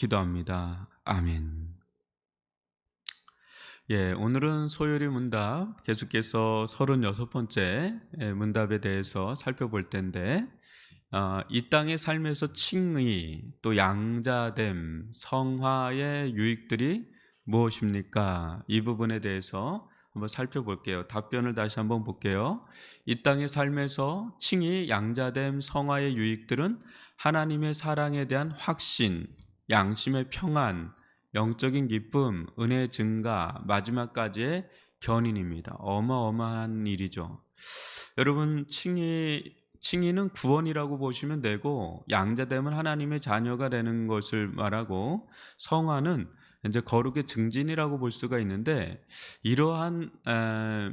기도합니다. 아멘. 예, 오늘은 소요리 문답 계속해서 36번째 문답에 대해서 살펴볼 텐데, 이 땅의 삶에서 칭의 또 양자됨, 성화의 유익들이 무엇입니까? 이 부분에 대해서 한번 살펴볼게요. 답변을 다시 한번 볼게요. 이 땅의 삶에서 칭의 양자됨, 성화의 유익들은 하나님의 사랑에 대한 확신, 양심의 평안, 영적인 기쁨, 은혜의 증가, 마지막까지의 견인입니다. 어마어마한 일이죠. 여러분, 칭의는 구원이라고 보시면 되고, 양자됨은 하나님의 자녀가 되는 것을 말하고, 성화는 이제 거룩의 증진이라고 볼 수가 있는데, 이러한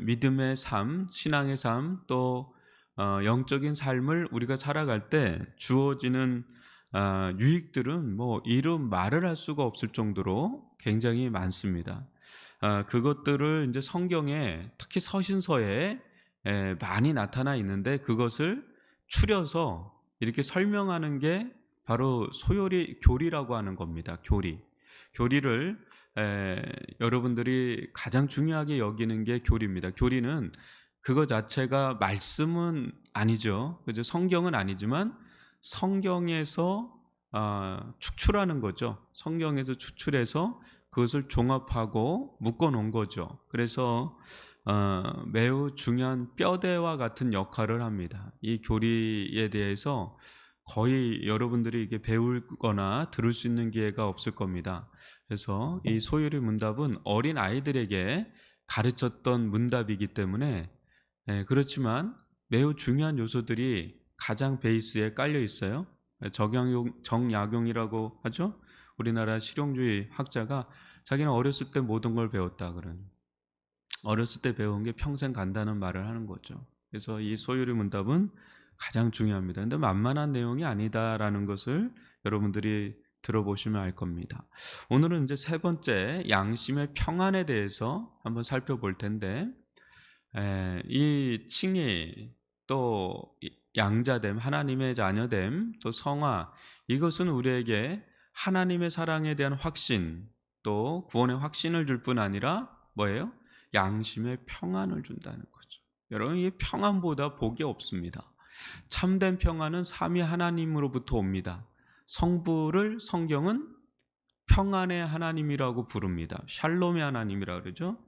믿음의 삶, 신앙의 삶, 또 영적인 삶을 우리가 살아갈 때 주어지는 유익들은 뭐 이름 말을 할 수가 없을 정도로 굉장히 많습니다. 그것들을 이제 성경에 특히 서신서에 많이 나타나 있는데, 그것을 추려서 이렇게 설명하는 게 바로 소요리 교리라고 하는 겁니다. 교리를 여러분들이 가장 중요하게 여기는 게 교리입니다. 교리는 그거 자체가 말씀은 아니죠. 그죠? 성경은 아니지만 성경에서 축출하는 거죠. 성경에서 추출해서 그것을 종합하고 묶어 놓은 거죠. 그래서 매우 중요한 뼈대와 같은 역할을 합니다. 이 교리에 대해서 거의 여러분들이 이게 배우거나 들을 수 있는 기회가 없을 겁니다. 그래서 이 소유리 문답은 어린 아이들에게 가르쳤던 문답이기 때문에, 그렇지만 매우 중요한 요소들이 가장 베이스에 깔려 있어요. 정약용이라고 하죠. 우리나라 실용주의 학자가 자기는 어렸을 때 모든 걸 배웠다 그러는, 어렸을 때 배운 게 평생 간다는 말을 하는 거죠. 그래서 이 소유리 문답은 가장 중요합니다. 근데 만만한 내용이 아니다라는 것을 여러분들이 들어보시면 알 겁니다. 오늘은 이제 세 번째 양심의 평안에 대해서 한번 살펴볼 텐데, 이 칭의 또 양자됨, 하나님의 자녀됨, 또 성화, 이것은 우리에게 하나님의 사랑에 대한 확신, 또 구원의 확신을 줄 뿐 아니라 뭐예요? 양심의 평안을 준다는 거죠. 여러분, 이 평안보다 복이 없습니다. 참된 평안은 삼위 하나님으로부터 옵니다. 성부를 성경은 평안의 하나님이라고 부릅니다. 샬롬의 하나님이라고 그러죠.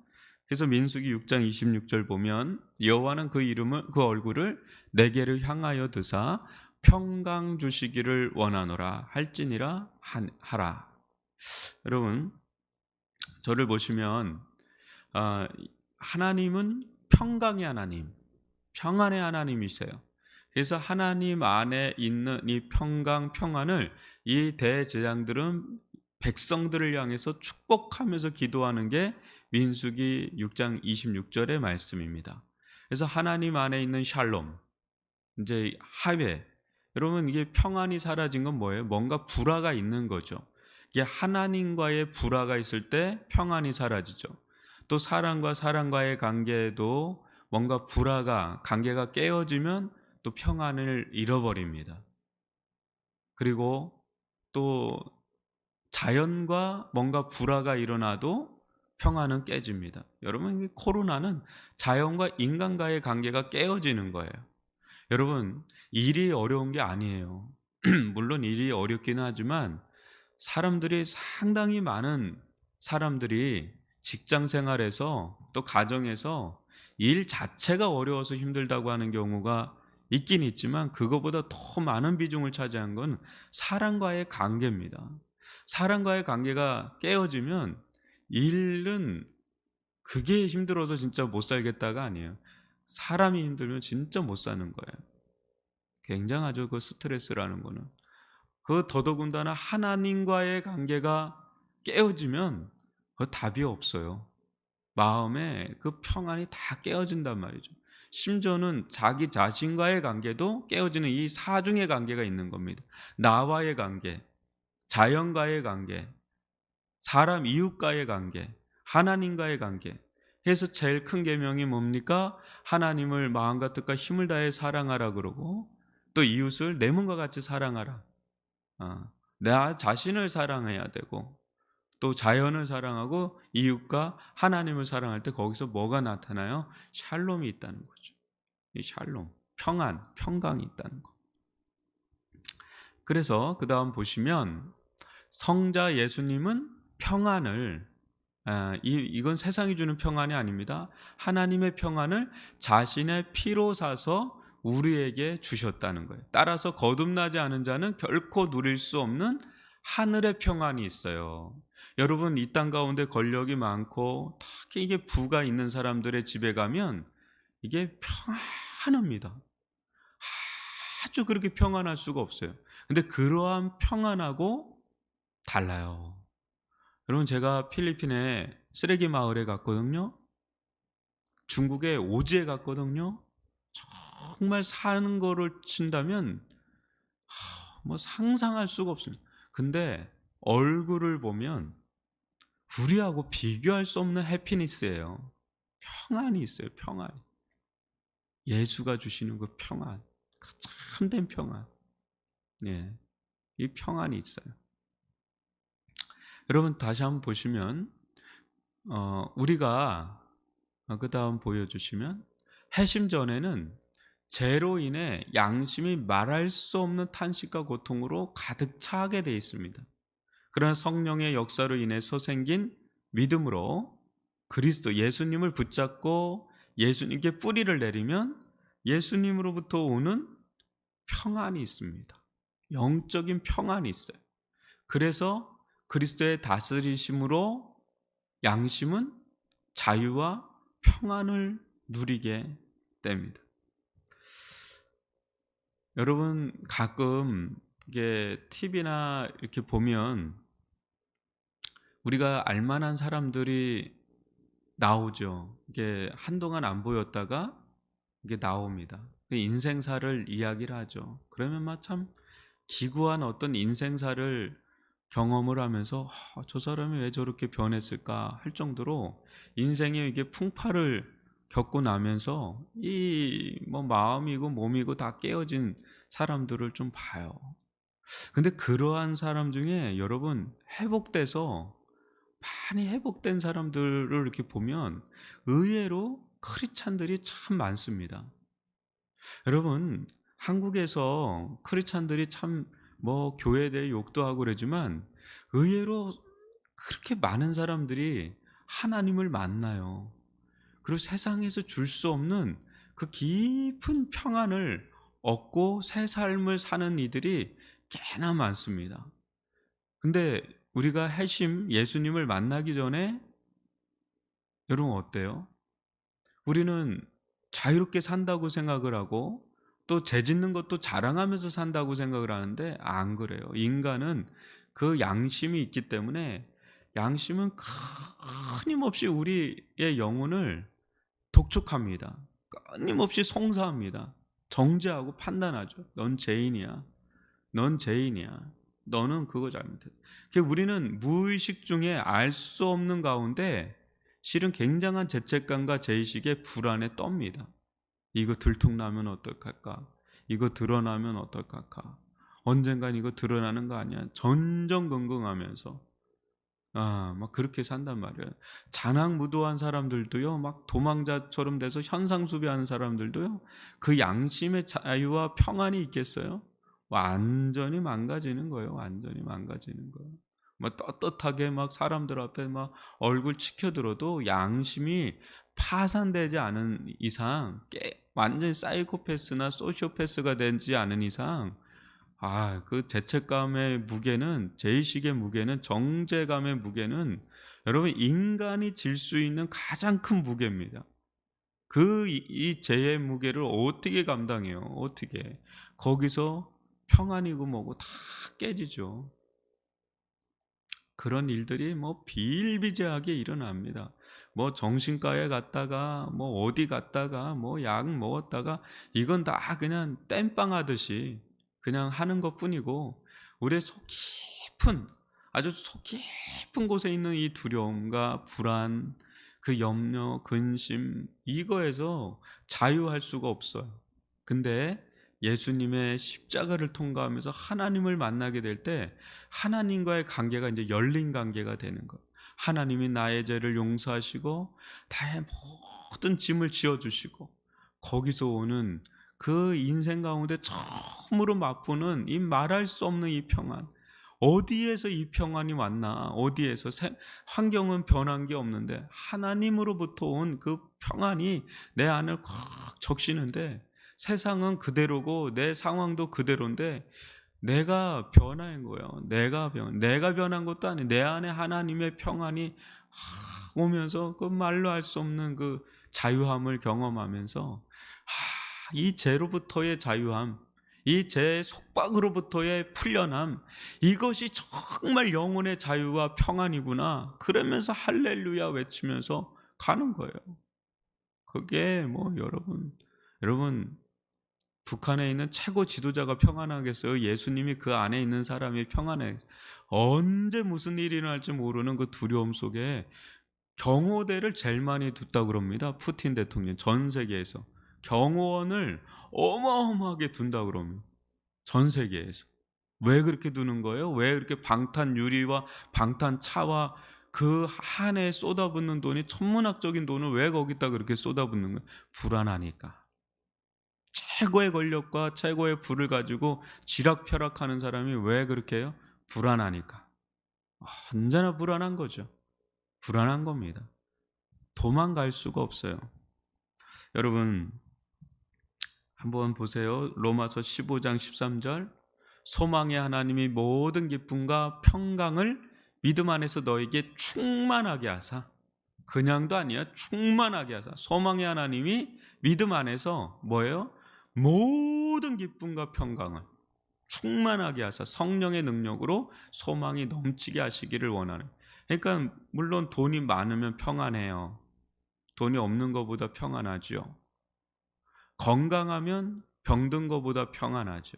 그래서 민수기 6장 26절 보면 여호와는 그 얼굴을 내게를 향하여 드사 평강 주시기를 원하노라 할지니라 하라. 여러분, 저를 보시면 하나님은 평강의 하나님, 평안의 하나님이세요. 그래서 하나님 안에 있는 이 평강, 평안을 이 대제사장들은 백성들을 향해서 축복하면서 기도하는 게 민수기 6장 26절의 말씀입니다. 그래서 하나님 안에 있는 샬롬, 이제 하회. 여러분, 이게 평안이 사라진 건 뭐예요? 뭔가 불화가 있는 거죠. 이게 하나님과의 불화가 있을 때 평안이 사라지죠. 또 사람과 사람과의 관계에도 뭔가 관계가 깨어지면 또 평안을 잃어버립니다. 그리고 또 자연과 뭔가 불화가 일어나도 평안은 깨집니다. 여러분, 이 코로나는 자연과 인간과의 관계가 깨어지는 거예요. 여러분, 일이 어려운 게 아니에요. 물론 일이 어렵기는 하지만 상당히 많은 사람들이 직장 생활에서 또 가정에서 일 자체가 어려워서 힘들다고 하는 경우가 있긴 있지만, 그거보다 더 많은 비중을 차지한 건 사람과의 관계입니다. 사람과의 관계가 깨어지면 일은 그게 힘들어서 진짜 못 살겠다가 아니에요. 사람이 힘들면 진짜 못 사는 거예요. 굉장하죠, 그 스트레스라는 거는. 그 더더군다나 하나님과의 관계가 깨어지면 그 답이 없어요. 마음에 그 평안이 다 깨어진단 말이죠. 심지어는 자기 자신과의 관계도 깨어지는 이 사중의 관계가 있는 겁니다. 나와의 관계, 자연과의 관계, 사람 이웃과의 관계, 하나님과의 관계. 그래서 제일 큰 계명이 뭡니까? 하나님을 마음과 뜻과 힘을 다해 사랑하라 그러고, 또 이웃을 내 몸과 같이 사랑하라. 나 자신을 사랑해야 되고 또 자연을 사랑하고 이웃과 하나님을 사랑할 때 거기서 뭐가 나타나요? 샬롬이 있다는 거죠. 이 샬롬, 평안, 평강이 있다는 거. 그래서 그 다음 보시면 성자 예수님은 평안을 이건 세상이 주는 평안이 아닙니다. 하나님의 평안을 자신의 피로 사서 우리에게 주셨다는 거예요. 따라서 거듭나지 않은 자는 결코 누릴 수 없는 하늘의 평안이 있어요. 여러분, 이 땅 가운데 권력이 많고 특히 이게 부가 있는 사람들의 집에 가면 이게 평안합니다. 아주 그렇게 평안할 수가 없어요. 근데 그러한 평안하고 달라요. 여러분, 제가 필리핀에 쓰레기 마을에 갔거든요. 중국에 오지에 갔거든요. 정말 사는 거를 친다면 뭐 상상할 수가 없습니다. 근데 얼굴을 보면 우리하고 비교할 수 없는 해피니스예요. 평안이 있어요. 평안. 예수가 주시는 그 평안, 그 참된 평안. 예, 이 평안이 있어요. 여러분, 다시 한번 보시면 우리가 그 다음 보여주시면 해심 전에는 죄로 인해 양심이 말할 수 없는 탄식과 고통으로 가득 차게 되어 있습니다. 그러나 성령의 역사로 인해서 생긴 믿음으로 그리스도 예수님을 붙잡고 예수님께 뿌리를 내리면 예수님으로부터 오는 평안이 있습니다. 영적인 평안이 있어요. 그래서 그리스도의 다스리심으로 양심은 자유와 평안을 누리게 됩니다. 여러분, 가끔 이게 TV나 이렇게 보면 우리가 알만한 사람들이 나오죠. 이게 한동안 안 보였다가 이게 나옵니다. 인생사를 이야기를 하죠. 그러면 막 참 기구한 어떤 인생사를 경험을 하면서 저 사람이 왜 저렇게 변했을까 할 정도로 인생에 이게 풍파를 겪고 나면서 이 뭐 마음이고 몸이고 다 깨어진 사람들을 좀 봐요. 근데 그러한 사람 중에 여러분 회복돼서 많이 회복된 사람들을 이렇게 보면 의외로 크리스찬들이 참 많습니다. 여러분, 한국에서 크리스찬들이 참 뭐 교회에 대해 욕도 하고 그러지만 의외로 그렇게 많은 사람들이 하나님을 만나요. 그리고 세상에서 줄 수 없는 그 깊은 평안을 얻고 새 삶을 사는 이들이 꽤나 많습니다. 근데 우리가 핵심 예수님을 만나기 전에 여러분 어때요? 우리는 자유롭게 산다고 생각을 하고 또 죄 짓는 것도 자랑하면서 산다고 생각을 하는데 안 그래요. 인간은 그 양심이 있기 때문에 양심은 끊임없이 우리의 영혼을 독촉합니다. 끊임없이 송사합니다. 정죄하고 판단하죠. 넌 죄인이야. 넌 죄인이야. 너는 그거 잘못했다. 우리는 무의식 중에 알 수 없는 가운데 실은 굉장한 죄책감과 죄의식에 불안에 떱니다. 이거 들통나면 어떡할까? 이거 드러나면 어떡할까? 언젠간 이거 드러나는 거 아니야? 전전긍긍하면서 막 그렇게 산단 말이에요. 잔악무도한 사람들도요, 막 도망자처럼 돼서 현상수배하는 사람들도요, 그 양심의 자유와 평안이 있겠어요? 완전히 망가지는 거예요. 완전히 망가지는 거예요. 막 떳떳하게 막 사람들 앞에 막 얼굴 치켜들어도 양심이 파산되지 않은 이상, 완전히 사이코패스나 소시오패스가 되지 않은 이상, 그 죄책감의 무게는, 죄의식의 무게는, 정죄감의 무게는 여러분 인간이 질 수 있는 가장 큰 무게입니다. 이 죄의 무게를 어떻게 감당해요? 어떻게? 거기서 평안이고 뭐고 다 깨지죠. 그런 일들이 뭐 비일비재하게 일어납니다. 뭐 정신과에 갔다가 뭐 어디 갔다가 뭐 약 먹었다가 이건 다 그냥 땜빵 하듯이 그냥 하는 것뿐이고 우리의 속 깊은 아주 속 깊은 곳에 있는 이 두려움과 불안, 그 염려, 근심 이거에서 자유할 수가 없어요. 근데 예수님의 십자가를 통과하면서 하나님을 만나게 될 때 하나님과의 관계가 이제 열린 관계가 되는 거예요. 하나님이 나의 죄를 용서하시고 나의 모든 짐을 지어주시고 거기서 오는 그 인생 가운데 처음으로 맛보는 이 말할 수 없는 이 평안. 어디에서 이 평안이 왔나? 어디에서 환경은 변한 게 없는데 하나님으로부터 온 그 평안이 내 안을 꽉 적시는데 세상은 그대로고 내 상황도 그대로인데 내가 변한 거예요. 내가 변한 것도 아니에요. 내 안에 하나님의 평안이 오면서 그 말로 할 수 없는 그 자유함을 경험하면서 이 죄로부터의 자유함, 이 죄 속박으로부터의 풀려남, 이것이 정말 영혼의 자유와 평안이구나. 그러면서 할렐루야 외치면서 가는 거예요. 그게 뭐 여러분 북한에 있는 최고 지도자가 평안하겠어요? 예수님이 그 안에 있는 사람이 평안해. 언제 무슨 일이 일어날지 모르는 그 두려움 속에 경호대를 제일 많이 둔다고 그럽니다. 푸틴 대통령 전 세계에서 경호원을 어마어마하게 둔다고 그럽니다. 전 세계에서. 왜 그렇게 두는 거예요? 왜 그렇게 방탄 유리와 방탄 차와 그 한에 쏟아붓는 돈이 천문학적인 돈을 왜 거기다 그렇게 쏟아붓는 거예요? 불안하니까. 최고의 권력과 최고의 부를 가지고 쥐락펴락하는 사람이 왜 그렇게 해요? 불안하니까. 언제나 불안한 거죠. 불안한 겁니다. 도망갈 수가 없어요. 여러분 한번 보세요. 로마서 15장 13절. 소망의 하나님이 모든 기쁨과 평강을 믿음 안에서 너에게 충만하게 하사. 그냥도 아니야. 충만하게 하사. 소망의 하나님이 믿음 안에서 뭐예요? 모든 기쁨과 평강을 충만하게 하사 성령의 능력으로 소망이 넘치게 하시기를 원하는. 그러니까 물론 돈이 많으면 평안해요. 돈이 없는 것보다 평안하죠. 건강하면 병든 것보다 평안하죠.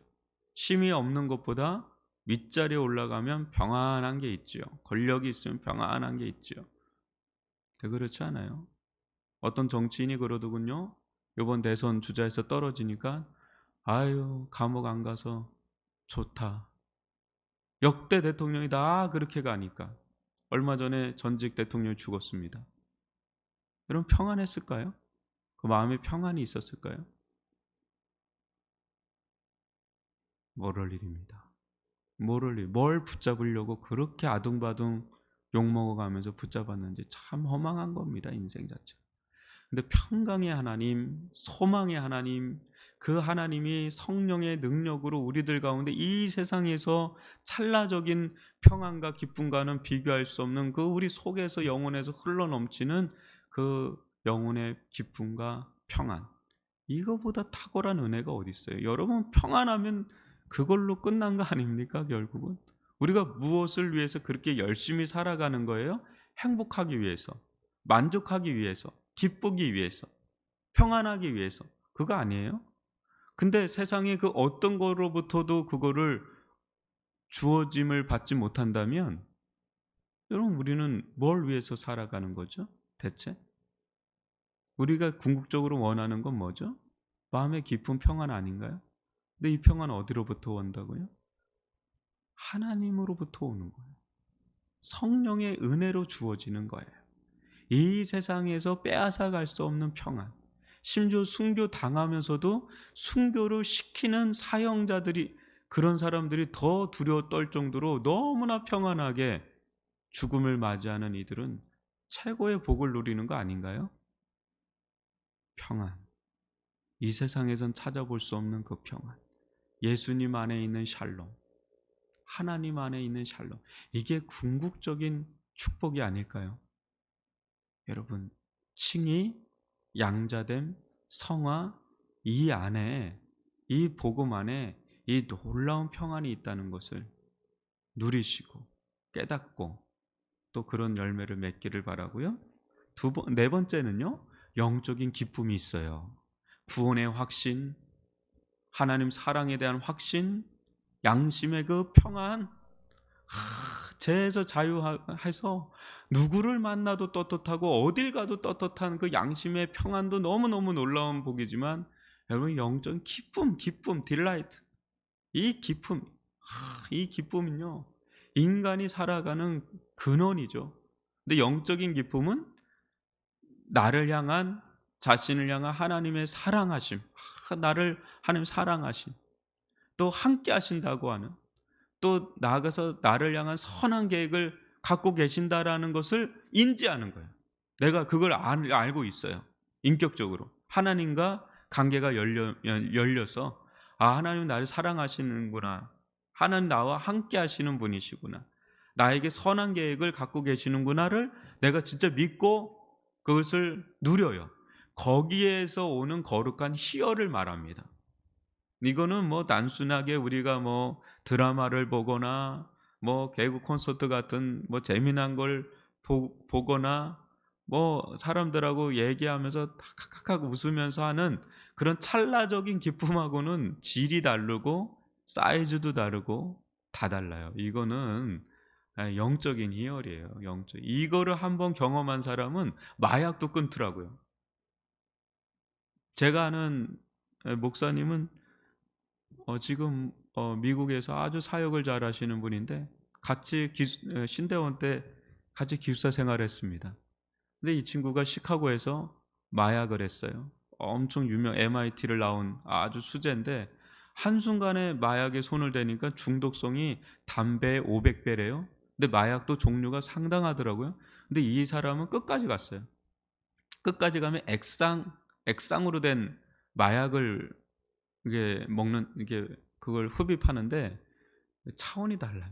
힘이 없는 것보다 윗자리에 올라가면 평안한 게 있죠. 권력이 있으면 평안한 게 있죠. 그렇지 않아요? 어떤 정치인이 그러더군요. 이번 대선 주자에서 떨어지니까 아유 감옥 안 가서 좋다. 역대 대통령이 다 그렇게 가니까. 얼마 전에 전직 대통령이 죽었습니다. 여러분 평안했을까요? 그 마음에 평안이 있었을까요? 모를 일입니다. 뭘 붙잡으려고 그렇게 아둥바둥 욕먹어가면서 붙잡았는지 참 허망한 겁니다. 인생 자체. 근데 평강의 하나님, 소망의 하나님, 그 하나님이 성령의 능력으로 우리들 가운데 이 세상에서 찰나적인 평안과 기쁨과는 비교할 수 없는 그 우리 속에서 영혼에서 흘러넘치는 그 영혼의 기쁨과 평안, 이거보다 탁월한 은혜가 어디 있어요? 여러분 평안하면 그걸로 끝난 거 아닙니까? 결국은 우리가 무엇을 위해서 그렇게 열심히 살아가는 거예요? 행복하기 위해서, 만족하기 위해서, 기쁘기 위해서, 평안하기 위해서. 그거 아니에요? 근데 세상에 그 어떤 거로부터도 그거를 주어짐을 받지 못한다면 여러분 우리는 뭘 위해서 살아가는 거죠? 대체? 우리가 궁극적으로 원하는 건 뭐죠? 마음의 깊은 평안 아닌가요? 근데 이 평안은 어디로부터 온다고요? 하나님으로부터 오는 거예요. 성령의 은혜로 주어지는 거예요. 이 세상에서 빼앗아 갈 수 없는 평안. 심지어 순교 당하면서도 순교를 시키는 사형자들이, 그런 사람들이 더 두려워 떨 정도로 너무나 평안하게 죽음을 맞이하는 이들은 최고의 복을 누리는 거 아닌가요? 평안. 이 세상에선 찾아볼 수 없는 그 평안. 예수님 안에 있는 샬롬. 하나님 안에 있는 샬롬. 이게 궁극적인 축복이 아닐까요? 여러분, 칭의, 양자됨, 성화, 이 안에, 이 복음 안에 이 놀라운 평안이 있다는 것을 누리시고 깨닫고 또 그런 열매를 맺기를 바라고요. 네 번째는요, 영적인 기쁨이 있어요. 구원의 확신, 하나님 사랑에 대한 확신, 양심의 그 평안, 죄에서 자유해서 누구를 만나도 떳떳하고 어딜 가도 떳떳한 그 양심의 평안도 너무너무 놀라운 복이지만 여러분 영적인 기쁨, 딜라이트. 이 기쁨은요, 인간이 살아가는 근원이죠. 근데 영적인 기쁨은 나를 향한, 자신을 향한 하나님의 사랑하심, 나를 하나님 사랑하심, 또 함께 하신다고 하는, 또 나아가서 나를 향한 선한 계획을 갖고 계신다라는 것을 인지하는 거예요. 내가 그걸 알고 있어요. 인격적으로 하나님과 관계가 열려서, 하나님 나를 사랑하시는구나, 하나님 나와 함께 하시는 분이시구나, 나에게 선한 계획을 갖고 계시는구나를 내가 진짜 믿고 그것을 누려요. 거기에서 오는 거룩한 희열을 말합니다. 이거는 뭐 단순하게 우리가 뭐 드라마를 보거나 뭐 개그 콘서트 같은 뭐 재미난 걸 보거나 뭐 사람들하고 얘기하면서 탁탁탁 웃으면서 하는 그런 찰나적인 기쁨하고는 질이 다르고 사이즈도 다르고 다 달라요. 이거는 영적인 희열이에요. 이거를 한번 경험한 사람은 마약도 끊더라고요. 제가 아는 목사님은 지금 미국에서 아주 사역을 잘하시는 분인데, 같이 신대원 때 같이 기숙사 생활했습니다. 근데 이 친구가 시카고에서 마약을 했어요. 엄청 유명 MIT를 나온 아주 수재인데, 한순간에 마약에 손을 대니까 중독성이 담배의 500배래요. 근데 마약도 종류가 상당하더라고요. 근데 이 사람은 끝까지 갔어요. 끝까지 가면 액상으로 된 마약을 이게 먹는, 이게 그걸 흡입하는데 차원이 달라요.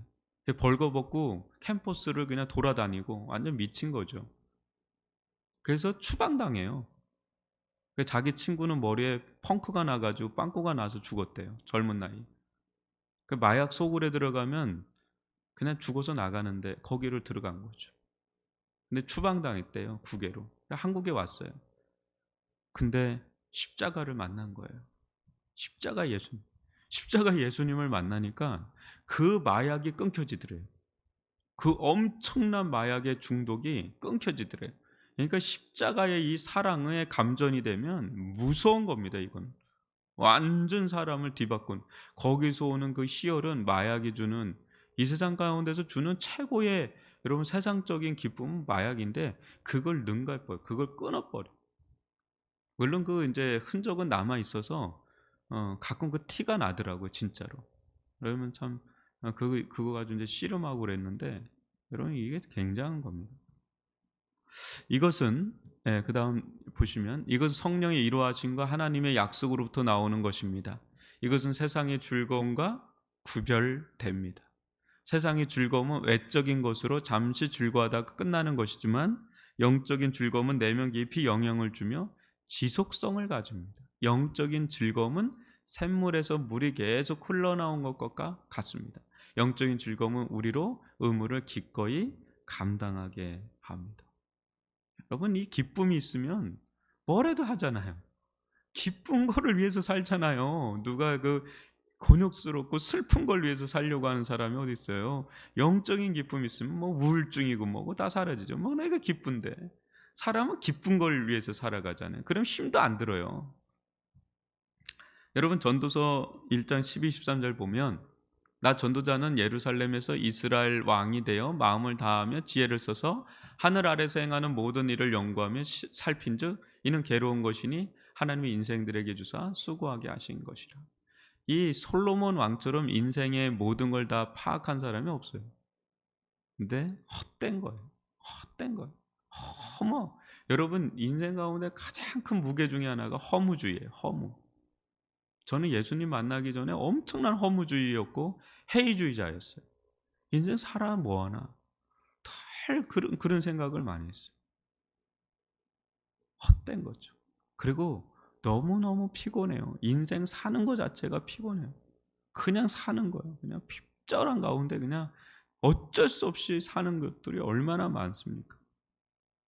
벌거벗고 캠퍼스를 그냥 돌아다니고 완전 미친 거죠. 그래서 추방당해요. 자기 친구는 머리에 펑크가 나가지고 빵꾸가 나서 죽었대요. 젊은 나이. 그 마약 소굴에 들어가면 그냥 죽어서 나가는데 거기를 들어간 거죠. 근데 추방당했대요. 국외로. 한국에 왔어요. 근데 십자가를 만난 거예요. 십자가 예수님을 만나니까 그 마약이 끊겨지더래요. 그 엄청난 마약의 중독이 끊겨지더래요. 그러니까 십자가의 이 사랑의 감전이 되면 무서운 겁니다. 이건 완전 사람을 뒤바꾼, 거기서 오는 그 희열은 마약이 주는, 이 세상 가운데서 주는 최고의, 여러분 세상적인 기쁨은 마약인데, 그걸 능가해버려, 그걸 끊어버려. 물론 그 이제 흔적은 남아 있어서 가끔 그 티가 나더라고요, 진짜로. 그러면 참 그거 가지고 이제 씨름하고 그랬는데, 여러분 이게 굉장한 겁니다. 이것은 그다음 보시면, 이것은 성령의 이루어짐과 하나님의 약속으로부터 나오는 것입니다. 이것은 세상의 즐거움과 구별됩니다. 세상의 즐거움은 외적인 것으로 잠시 즐거워하다가 끝나는 것이지만, 영적인 즐거움은 내면 깊이 영향을 주며 지속성을 가집니다. 영적인 즐거움은 샘물에서 물이 계속 흘러나온 것과 같습니다. 영적인 즐거움은 우리로 의무를 기꺼이 감당하게 합니다. 여러분, 이 기쁨이 있으면 뭐라도 하잖아요. 기쁜 거를 위해서 살잖아요. 누가 그 곤욕스럽고 슬픈 걸 위해서 살려고 하는 사람이 어디 있어요? 영적인 기쁨이 있으면 뭐 우울증이고 뭐고 다 사라지죠. 뭐 내가 기쁜데. 사람은 기쁜 걸 위해서 살아가잖아요. 그럼 힘도 안 들어요. 여러분, 전도서 1장 12, 13절 보면, 나 전도자는 예루살렘에서 이스라엘 왕이 되어 마음을 다하며 지혜를 써서 하늘 아래서 행하는 모든 일을 연구하며 살핀즉 이는 괴로운 것이니 하나님의 인생들에게 주사 수고하게 하신 것이라. 이 솔로몬 왕처럼 인생의 모든 걸 다 파악한 사람이 없어요. 근데 헛된 거예요. 헛된 거예요. 허무. 여러분, 인생 가운데 가장 큰 무게 중에 하나가 허무주의예요. 허무. 저는 예수님 만나기 전에 엄청난 허무주의였고 회의주의자였어요. 인생 살아 뭐하나, 늘 그런 생각을 많이 했어요. 헛된 거죠. 그리고 너무너무 피곤해요. 인생 사는 것 자체가 피곤해요. 그냥 사는 거예요. 그냥 핍절한 가운데 그냥 어쩔 수 없이 사는 것들이 얼마나 많습니까?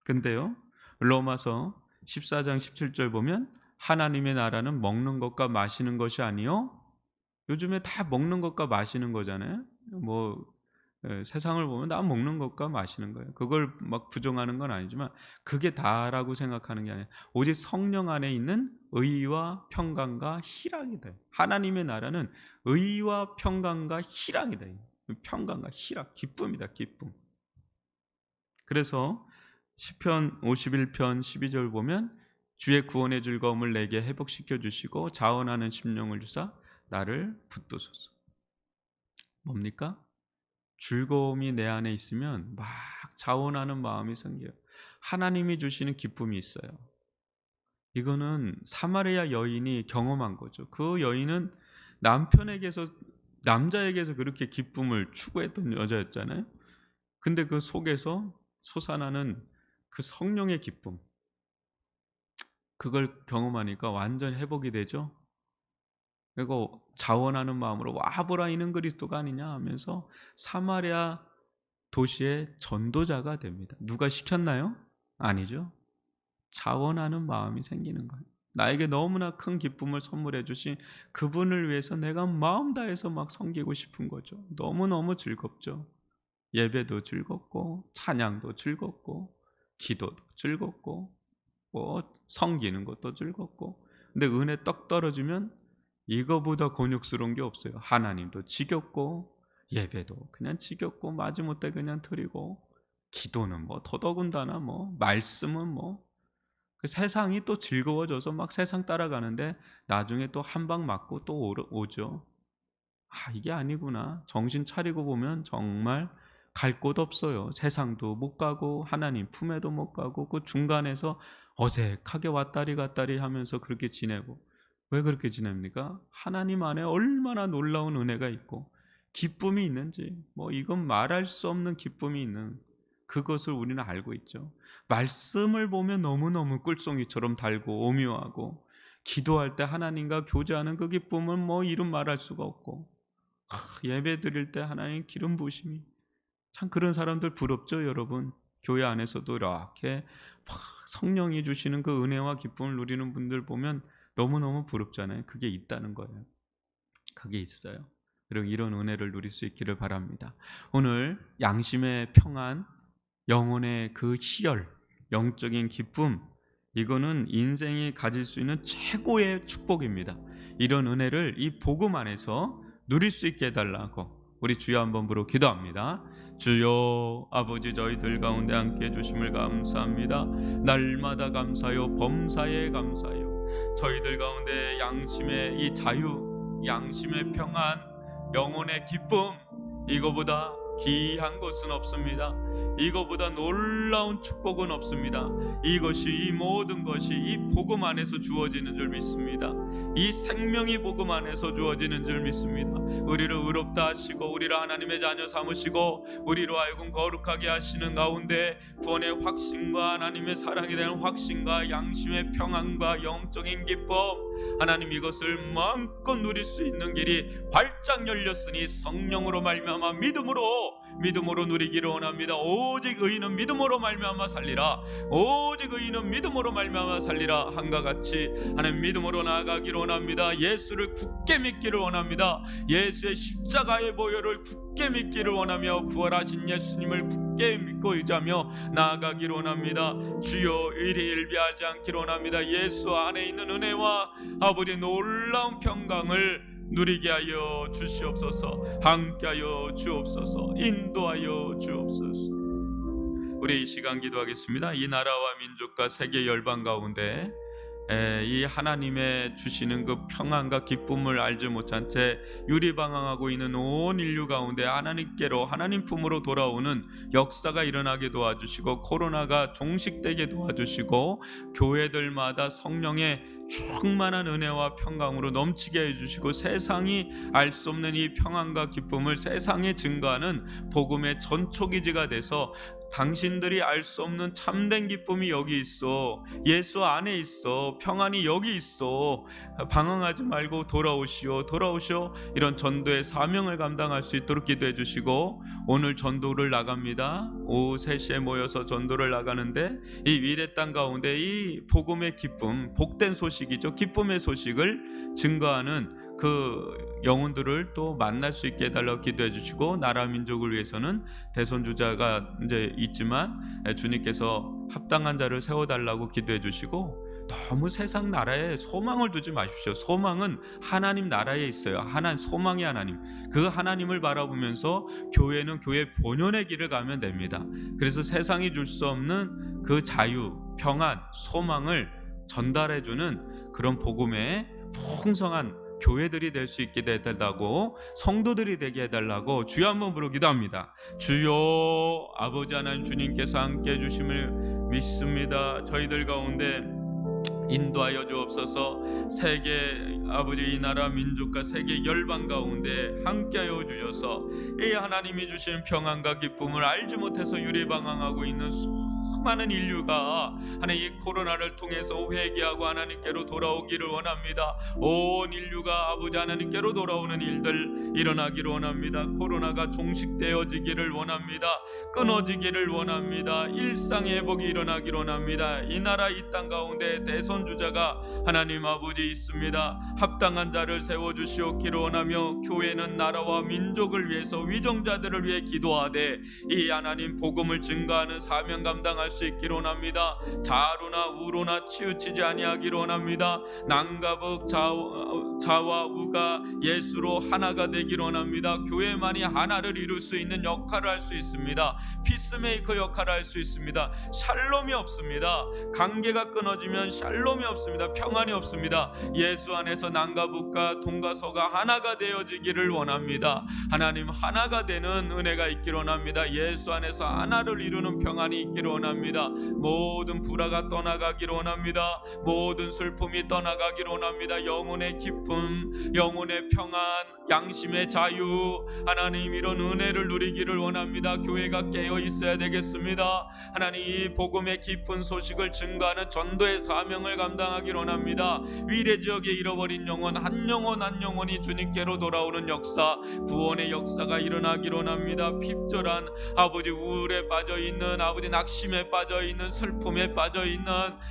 근데요, 로마서 14장 17절 보면, 하나님의 나라는 먹는 것과 마시는 것이 아니요, 요즘에 다 먹는 것과 마시는 거잖아요. 뭐 세상을 보면 다 먹는 것과 마시는 거예요. 그걸 막 부정하는 건 아니지만 그게 다라고 생각하는 게 아니라 오직 성령 안에 있는 의와 평강과 희락이다. 하나님의 나라는 의와 평강과 희락이다. 평강과 희락, 기쁨이다. 기쁨. 그래서 시편 51편 12절 보면 주의 구원의 즐거움을 내게 회복시켜 주시고 자원하는 심령을 주사 나를 붙드소서. 뭡니까? 즐거움이 내 안에 있으면 막 자원하는 마음이 생겨요. 하나님이 주시는 기쁨이 있어요. 이거는 사마리아 여인이 경험한 거죠. 그 여인은 남자에게서 그렇게 기쁨을 추구했던 여자였잖아요. 근데 그 속에서 솟아나는 그 성령의 기쁨, 그걸 경험하니까 완전 회복이 되죠. 그리고 자원하는 마음으로 와보라 이는 그리스도가 아니냐 하면서 사마리아 도시의 전도자가 됩니다. 누가 시켰나요? 아니죠. 자원하는 마음이 생기는 거예요. 나에게 너무나 큰 기쁨을 선물해 주신 그분을 위해서 내가 마음 다해서 막 섬기고 싶은 거죠. 너무너무 즐겁죠. 예배도 즐겁고 찬양도 즐겁고 기도도 즐겁고 섬기는 것도 즐겁고. 근데 은혜 떡 떨어지면 이거보다 곤욕스러운 게 없어요. 하나님도 지겹고 예배도 그냥 지겹고 마지못해 그냥 드리고 기도는 뭐 더더군다나 뭐 말씀은 뭐 그 세상이 또 즐거워져서 막 세상 따라가는데 나중에 또 한 방 맞고 또 오죠. 이게 아니구나. 정신 차리고 보면 정말 갈 곳 없어요. 세상도 못 가고 하나님 품에도 못 가고 그 중간에서 어색하게 왔다리 갔다리 하면서 그렇게 지내고. 왜 그렇게 지냅니까? 하나님 안에 얼마나 놀라운 은혜가 있고 기쁨이 있는지, 이건 말할 수 없는 기쁨이 있는 그것을 우리는 알고 있죠. 말씀을 보면 너무너무 꿀송이처럼 달고 오묘하고, 기도할 때 하나님과 교제하는 그 기쁨은 이름 말할 수가 없고, 예배 드릴 때 하나님 기름 부으심이, 참 그런 사람들 부럽죠 여러분. 교회 안에서도 이렇게 성령이 주시는 그 은혜와 기쁨을 누리는 분들 보면 너무너무 부럽잖아요. 그게 있다는 거예요. 그게 있어요. 그리고 이런 은혜를 누릴 수 있기를 바랍니다. 오늘 양심의 평안, 영혼의 그 희열, 영적인 기쁨, 이거는 인생이 가질 수 있는 최고의 축복입니다. 이런 은혜를 이 복음 안에서 누릴 수 있게 해달라고 우리 주여 한번 부르고 기도합니다. 주여, 아버지 저희들 가운데 함께 해주심을 감사합니다. 날마다 감사요, 범사에 감사요. 저희들 가운데 양심의 이 자유, 양심의 평안, 영혼의 기쁨, 이거보다 귀한 것은 없습니다. 이거보다 놀라운 축복은 없습니다. 이것이, 이 모든 것이 이 복음 안에서 주어지는 줄 믿습니다. 이 생명이 복음 안에서 주어지는 줄 믿습니다. 우리를 의롭다 하시고 우리를 하나님의 자녀 삼으시고 우리로 하여금 거룩하게 하시는 가운데 구원의 확신과 하나님의 사랑에 대한 확신과 양심의 평안과 영적인 기쁨, 하나님 이것을 마음껏 누릴 수 있는 길이 활짝 열렸으니 성령으로 말미암아 믿음으로 누리기를 원합니다. 오직 의인은 믿음으로 말미암아 살리라. 오직 의인은 믿음으로 말미암아 살리라. 한과 같이 하나님 믿음으로 나아가기를 원합니다. 예수를 굳게 믿기를 원합니다. 예수의 십자가의 보혈을 굳게 믿기를 원하며 부활하신 예수님을 굳게 믿고 의지하며 나아가기를 원합니다. 주여 일이 일비하지 않기를 원합니다. 예수 안에 있는 은혜와 아버지 놀라운 평강을 누리게 하여 주시옵소서. 함께하여 주옵소서. 인도하여 주옵소서. 우리 이 시간 기도하겠습니다. 이 나라와 민족과 세계 열방 가운데 이 하나님의 주시는 그 평안과 기쁨을 알지 못한 채 유리방황하고 있는 온 인류 가운데 하나님께로, 하나님 품으로 돌아오는 역사가 일어나게 도와주시고, 코로나가 종식되게 도와주시고, 교회들마다 성령의 충만한 은혜와 평강으로 넘치게 해주시고, 세상이 알 수 없는 이 평안과 기쁨을 세상에 증거하는 복음의 전초기지가 돼서 당신들이 알 수 없는 참된 기쁨이 여기 있어, 예수 안에 있어, 평안이 여기 있어, 방황하지 말고 돌아오시오, 이런 전도의 사명을 감당할 수 있도록 기도해 주시고, 오늘 전도를 나갑니다. 오후 3시에 모여서 전도를 나가는데 이 위례 땅 가운데 이 복음의 기쁨, 복된 소식이죠, 기쁨의 소식을 증거하는 그 영혼들을 또 만날 수 있게 해달라고 기도해 주시고, 나라 민족을 위해서는 대선주자가 이제 있지만 주님께서 합당한 자를 세워달라고 기도해 주시고, 너무 세상 나라에 소망을 두지 마십시오. 소망은 하나님 나라에 있어요. 소망의 하나님, 그 하나님을 바라보면서 교회는 교회 본연의 길을 가면 됩니다. 그래서 세상이 줄 수 없는 그 자유, 평안, 소망을 전달해주는 그런 복음의 풍성한 교회들이 될 수 있게 해달라고, 성도들이 되게 해달라고 주여 한번 부르기도 합니다. 주여, 아버지 하나님 주님께서 함께 해주심을 믿습니다. 저희들 가운데 인도하여 주옵소서. 세계 아버지, 이 나라 민족과 세계 열방 가운데 함께하여 주셔서 이 하나님이 주신 평안과 기쁨을 알지 못해서 유리방황하고 있는 수많은 인류가 하나님 이 코로나를 통해서 회개하고 하나님께로 돌아오기를 원합니다. 온 인류가 아버지 하나님께로 돌아오는 일들 일어나기를 원합니다. 코로나가 종식되어지기를 원합니다. 끊어지기를 원합니다. 일상의 회복이 일어나기를 원합니다. 이 나라 이 땅 가운데 대선주자가 하나님 아버지 있습니다. 합당한 자를 세워주시옵기를 원하며, 교회는 나라와 민족을 위해서 위정자들을 위해 기도하되 이 하나님 복음을 증거하는 사명 감당할 수 있기를 원합니다. 자로나 우로나 치우치지 아니하기를 원합니다. 남과 북, 자와 우가 예수로 하나가 되기를 원합니다. 교회만이 하나를 이룰 수 있는 역할을 할 수 있습니다. 피스메이커 역할을 할 수 있습니다. 샬롬이 없습니다. 관계가 끊어지면 샬롬이 없습니다. 평안이 없습니다. 예수 안에서 남과 북과 동과 서가 하나가 되어지기를 원합니다. 하나님 하나가 되는 은혜가 있기를 원합니다. 예수 안에서 하나를 이루는 평안이 있기를 원합니다. 모든 불화가 떠나가기를 원합니다. 모든 슬픔이 떠나가기를 원합니다. 영혼의 기쁨, 영혼의 평안, 양심의 자유, 하나님 이런 은혜를 누리기를 원합니다. 교회가 깨어 있어야 되겠습니다. 하나님 이 복음의 깊은 소식을 증거하는 전도의 사명을 감당하기를 원합니다. 위례 지역에 잃어버린 영혼 한 영혼이 주님께로 돌아오는 역사, 구원의 역사가 일어나기를 원합니다. 핍절한 아버지 우울에 빠져있는, 아버지 낙심에 빠져있는, 슬픔에 빠져있는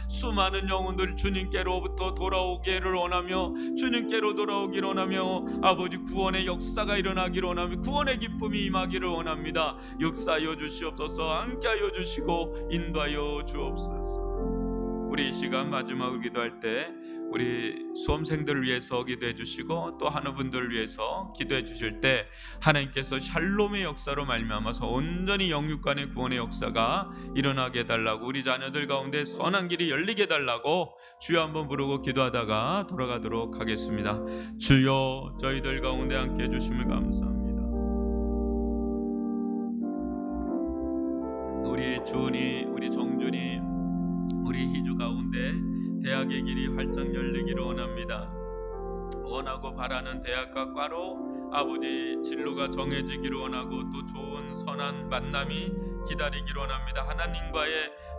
수많은 영혼들 주님께로부터 돌아오기를 원하며, 주님께로 돌아오기를 원하며, 아버지 구원의 역사가 일어나기를 원하며 구원의 기쁨이 임하기를 원합니다. 역사하여 주시옵소서. 함께하여 주시고 인도하여 주옵소서. 우리 이 시간 마지막으로 기도할 때 우리 수험생들을 위해서 기도해 주시고 또 하나분들을 위해서 기도해 주실 때 하나님께서 샬롬의 역사로 말미암아서 온전히 영육 간의 구원의 역사가 일어나게 해달라고, 우리 자녀들 가운데 선한 길이 열리게 해달라고 주여 한번 부르고 기도하다가 돌아가도록 하겠습니다. 주여, 저희들 가운데 함께 해주심을 감사합니다. 우리 주은이, 우리 정준이, 우리 희주 가운데 대학의 길이 활짝 열리기를 원합니다. 원하고 바라는 대학과 과로 아버지 진로가 정해지기를 원하고 또 좋은 선한 만남이 기다리기를 원합니다. 하나님과의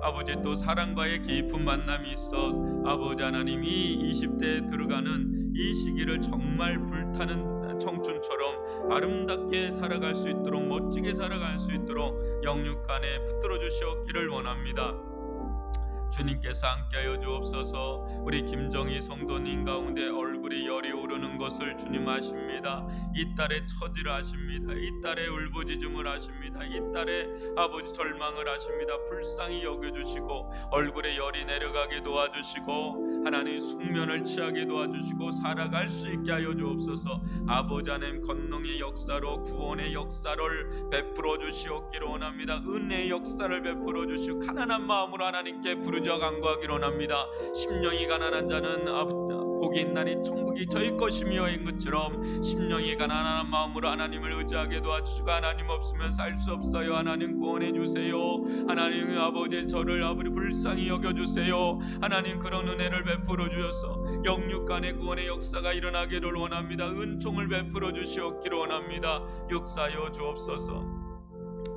아버지 또 사랑과의 깊은 만남이 있어 아버지 하나님이 20대에 들어가는 이 시기를 정말 불타는 청춘처럼 아름답게 살아갈 수 있도록, 멋지게 살아갈 수 있도록 영육 간에 붙들어 주시옵기를 원합니다. 주님께서 함께하여 주옵소서. 우리 김정희 성도님 가운데 얼굴이 열이 오르는 것을 주님 아십니다. 이 딸의 처지를 아십니다. 이 딸의 울부짖음을 아십니다. 이 딸의 아버지 절망을 아십니다. 불쌍히 여겨주시고 얼굴에 열이 내려가게 도와주시고 하나님 숙면을 취하게 도와주시고 살아갈 수 있게 하여 주옵소서. 아버지 하나님 권능의 역사로 구원의 역사를 베풀어 주시옵기를 원합니다. 은혜의 역사를 베풀어 주시고 가난한 마음으로 하나님께 부르짖어 간구하기를 원합니다. 심령이 가난한 자는 복이 있나니 천국이 저희 것이며인 것처럼 심령이 가난한 마음으로 하나님을 의지하게 도와주시고, 하나님 없으면 살 수 없어요. 하나님 구원해 주세요. 하나님 아버지 저를 아버지 불쌍히 여겨주세요. 하나님 그런 은혜를 베풀어 주셔서 영육 간의 구원의 역사가 일어나기를 원합니다. 은총을 베풀어 주시옵기를 원합니다. 역사하여 주옵소서.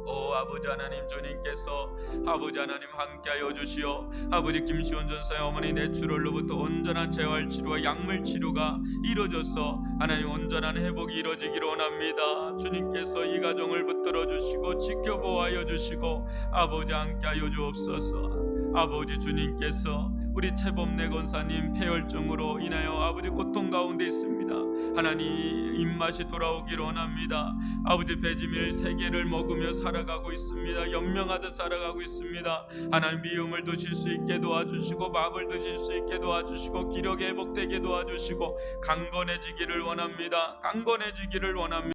오 아버지 하나님, 주님께서 아버지 하나님 함께하여 주시어 아버지 김시원 전사의 어머니 뇌출혈로부터 온전한 재활치료와 약물치료가 이루어져서 하나님 온전한 회복이 이루어지기를 원합니다. 주님께서 이 가정을 붙들어 주시고 지켜보아여 주시고 아버지 함께하여 주옵소서. 아버지 주님께서 우리 최범래 권사님 폐혈증으로 인하여 아버지 고통 가운데 있습니다. 하나님 입맛이 돌아오기를 원합니다. 아버지 배지밀 3개를 먹으며 살아가고 있습니다. 연명하듯 살아가고 있습니다. 하나님 미움을 드실 수 있게 도와주시고 밥을 드실 수 있게 도와주시고 기력이 회복되게 도와주시고 강건해지기를 원합니다. 강건해지기를 원합니다.